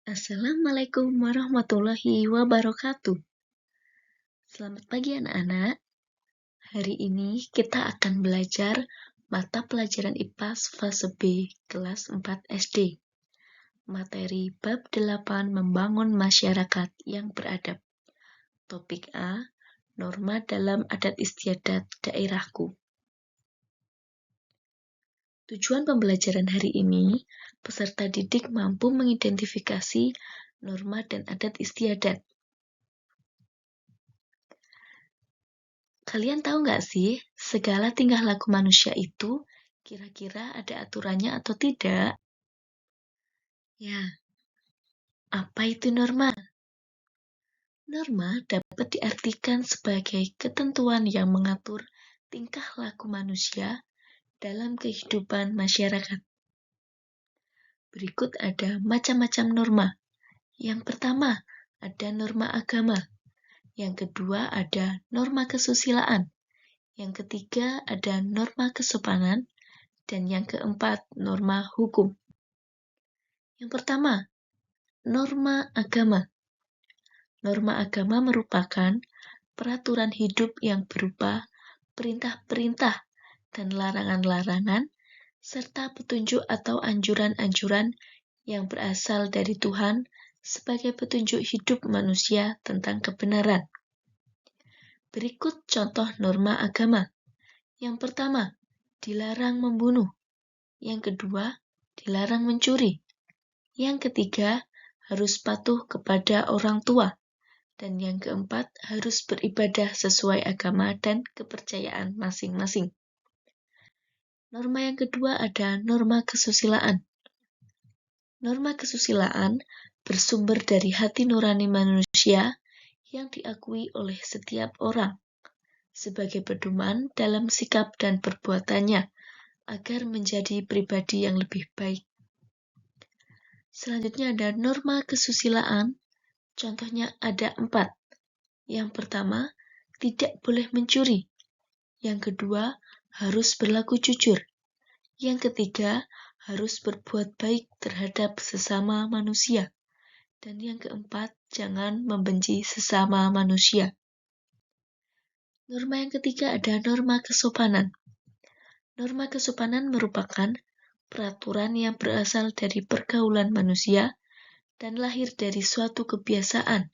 Assalamualaikum warahmatullahi wabarakatuh. Selamat pagi anak-anak. Hari ini kita akan belajar mata pelajaran IPA fase B kelas 4 SD. Materi bab 8 membangun masyarakat yang beradab. Topik A, norma dalam adat istiadat daerahku. Tujuan pembelajaran hari ini, peserta didik mampu mengidentifikasi norma dan adat istiadat. Kalian tahu nggak sih, segala tingkah laku manusia itu kira-kira ada aturannya atau tidak? Ya, apa itu norma? Norma dapat diartikan sebagai ketentuan yang mengatur tingkah laku manusia dalam kehidupan masyarakat. Berikut ada macam-macam norma. Yang pertama, ada norma agama. Yang kedua, ada norma kesusilaan. Yang ketiga, ada norma kesopanan. Dan yang keempat, norma hukum. Yang pertama, norma agama. Norma agama merupakan peraturan hidup yang berupa perintah-perintah dan larangan-larangan, serta petunjuk atau anjuran-anjuran yang berasal dari Tuhan sebagai petunjuk hidup manusia tentang kebenaran. Berikut contoh norma agama. Yang pertama, dilarang membunuh. Yang kedua, dilarang mencuri. Yang ketiga, harus patuh kepada orang tua. Dan yang keempat, harus beribadah sesuai agama dan kepercayaan masing-masing. Norma yang kedua ada norma kesusilaan. Norma kesusilaan bersumber dari hati nurani manusia yang diakui oleh setiap orang sebagai pedoman dalam sikap dan perbuatannya agar menjadi pribadi yang lebih baik. Selanjutnya ada norma kesusilaan. Contohnya ada 4. Yang pertama, tidak boleh mencuri. Yang kedua, harus berlaku jujur. Yang ketiga, harus berbuat baik terhadap sesama manusia. Dan yang keempat, jangan membenci sesama manusia. Norma yang ketiga ada norma kesopanan. Norma kesopanan merupakan peraturan yang berasal dari pergaulan manusia dan lahir dari suatu kebiasaan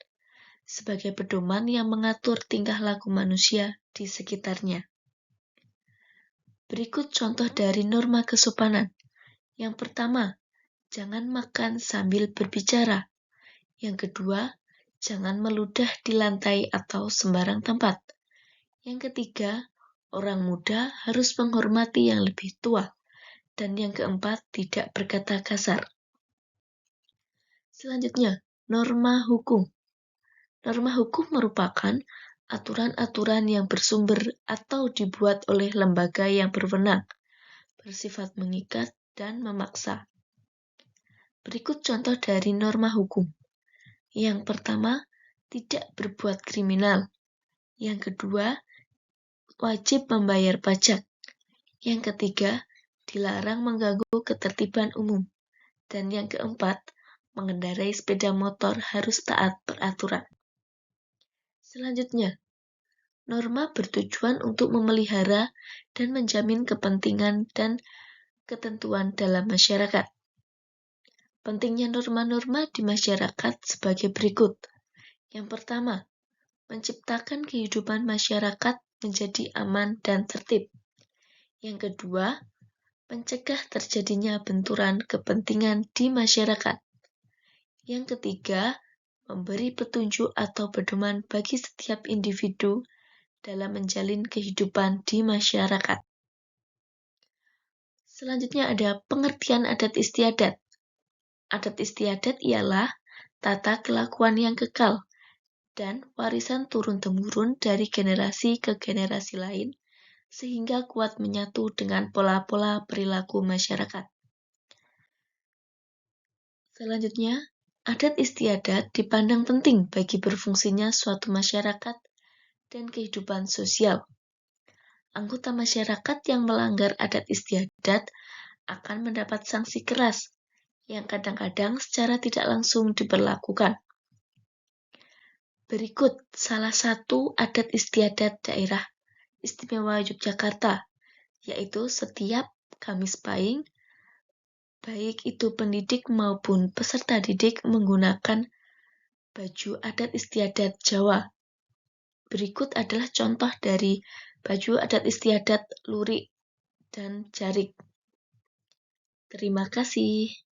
sebagai pedoman yang mengatur tingkah laku manusia di sekitarnya. Berikut contoh dari norma kesopanan. Yang pertama, jangan makan sambil berbicara. Yang kedua, jangan meludah di lantai atau sembarang tempat. Yang ketiga, orang muda harus menghormati yang lebih tua. Dan yang keempat, tidak berkata kasar. Selanjutnya, norma hukum. Norma hukum merupakan aturan-aturan yang bersumber atau dibuat oleh lembaga yang berwenang, bersifat mengikat dan memaksa. Berikut contoh dari norma hukum. Yang pertama, tidak berbuat kriminal. Yang kedua, wajib membayar pajak. Yang ketiga, dilarang mengganggu ketertiban umum. Dan yang keempat, mengendarai sepeda motor harus taat peraturan. Selanjutnya, norma bertujuan untuk memelihara dan menjamin kepentingan dan ketentuan dalam masyarakat. Pentingnya norma-norma di masyarakat sebagai berikut. Yang pertama, menciptakan kehidupan masyarakat menjadi aman dan tertib. Yang kedua, mencegah terjadinya benturan kepentingan di masyarakat. Yang ketiga, memberi petunjuk atau pedoman bagi setiap individu dalam menjalin kehidupan di masyarakat. Selanjutnya ada pengertian adat istiadat. Adat istiadat ialah tata kelakuan yang kekal dan warisan turun-temurun dari generasi ke generasi lain sehingga kuat menyatu dengan pola-pola perilaku masyarakat. Selanjutnya, adat istiadat dipandang penting bagi berfungsinya suatu masyarakat dan kehidupan sosial. Anggota masyarakat yang melanggar adat istiadat akan mendapat sanksi keras yang kadang-kadang secara tidak langsung diberlakukan. Berikut salah satu adat istiadat daerah istimewa Yogyakarta, yaitu setiap Kamis Pahing, baik itu pendidik maupun peserta didik menggunakan baju adat istiadat Jawa. Berikut adalah contoh dari baju adat istiadat lurik dan jarik. Terima kasih.